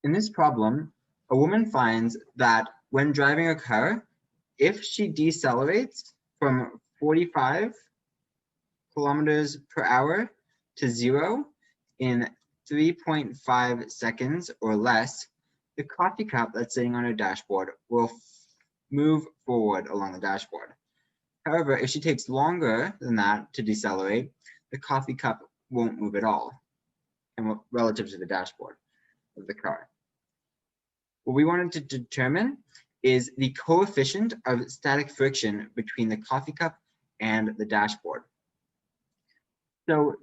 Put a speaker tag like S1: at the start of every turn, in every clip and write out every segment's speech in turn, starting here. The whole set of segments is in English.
S1: In this problem, a woman finds that when driving a car, if she decelerates from 45 kilometers per hour to 0 in 3.5 seconds or less, the coffee cup that's sitting on her dashboard will move forward along the dashboard. However, if she takes longer than that to decelerate, the coffee cup won't move at all and relative to the dashboard of the car. What we wanted to determine is the coefficient of static friction between the coffee cup and the dashboard. So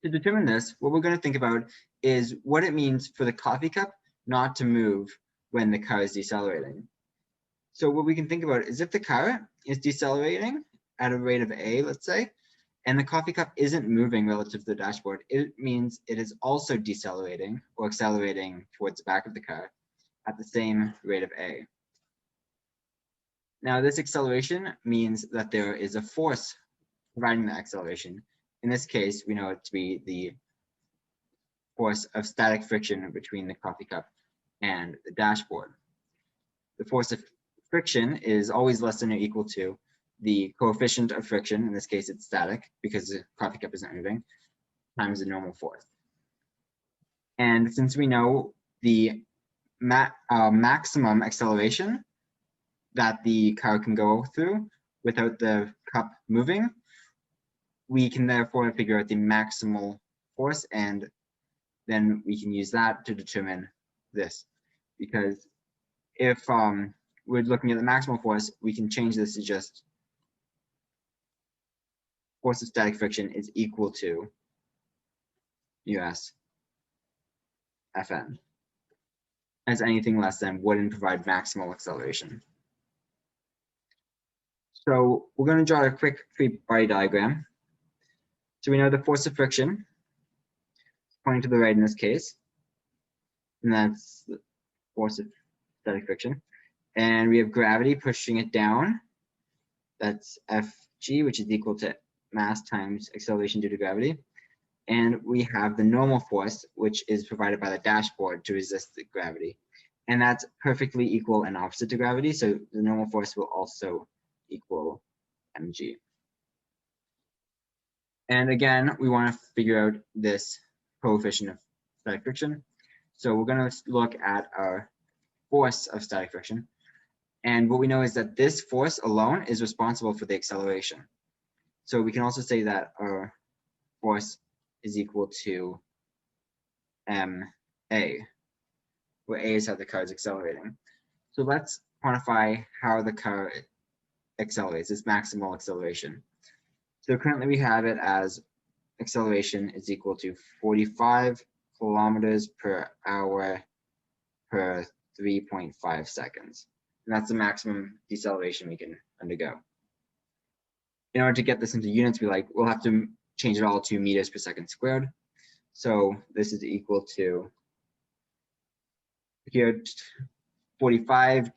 S1: to determine this, what we're going to think about is what it means for the coffee cup not to move when the car is decelerating. So what we can think about is if the car is decelerating at a rate of A, let's say, and the coffee cup isn't moving relative to the dashboard, it means it is also decelerating or accelerating towards the back of the car at the same rate of A. Now, this acceleration means that there is a force providing the acceleration. In this case, we know it to be the force of static friction between the coffee cup and the dashboard. The force of friction is always less than or equal to the coefficient of friction, in this case it's static because the coffee cup isn't moving, times the normal force. And since we know the maximum acceleration that the car can go through without the cup moving, we can therefore figure out the maximal force, and then we can use that to determine this. Because if we're looking at the maximal force, we can change this to just force of static friction is equal to US Fn, as anything less than wouldn't provide maximal acceleration. So we're going to draw a quick free body diagram. So we know the force of friction, pointing to the right in this case, and that's the force of static friction. And we have gravity pushing it down. That's Fg, which is equal to mass times acceleration due to gravity. And we have the normal force, which is provided by the dashboard to resist the gravity. And that's perfectly equal and opposite to gravity. So the normal force will also equal mg. And again, we want to figure out this coefficient of static friction. So we're going to look at our force of static friction. And what we know is that this force alone is responsible for the acceleration. So we can also say that our force is equal to ma, where a is how the car is accelerating. So let's quantify how the car accelerates, its maximal acceleration. So currently we have it as acceleration is equal to 45 kilometers per hour per 3.5 seconds. And that's the maximum deceleration we can undergo. In order to get this into units, we'll have to change it all to meters per second squared. So this is equal to, here 45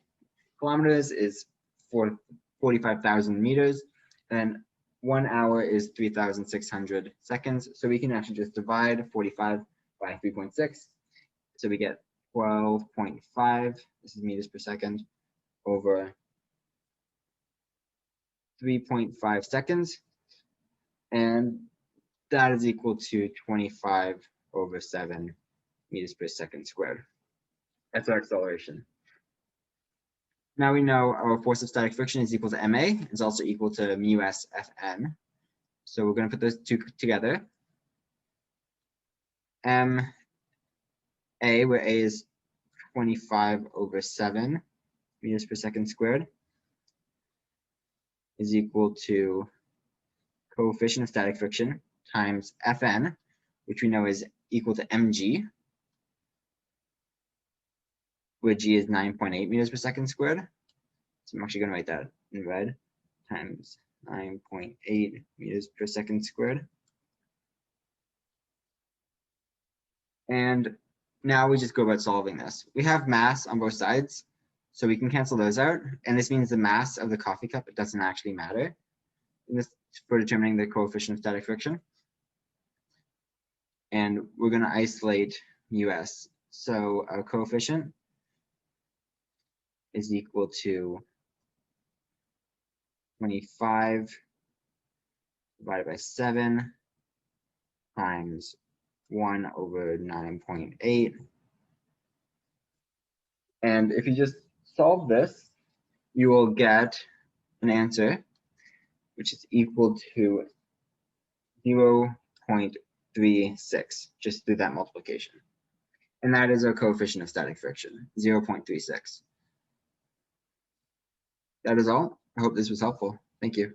S1: kilometers is 45,000 meters, and 1 hour is 3,600 seconds. So we can actually just divide 45 by 3.6. So we get 12.5, this is meters per second, over 3.5 seconds. And that is equal to 25 over 7 meters per second squared. That's our acceleration. Now we know our force of static friction is equal to ma. It's also equal to mu s Fn. So we're going to put those two together. Ma, where a is 25 over 7 meters per second squared, is equal to coefficient of static friction times Fn, which we know is equal to mg, where g is 9.8 meters per second squared. So I'm actually going to write that in red, times 9.8 meters per second squared. And now we just go about solving this. We have mass on both sides, so we can cancel those out. And this means the mass of the coffee cup, it doesn't actually matter in this, for determining the coefficient of static friction. And we're going to isolate us. So our coefficient is equal to 25 divided by 7 times 1 over 9.8. And if you just solve this, you will get an answer which is equal to 0.36, just through that multiplication. And that is our coefficient of static friction, 0.36. That is all. I hope this was helpful. Thank you.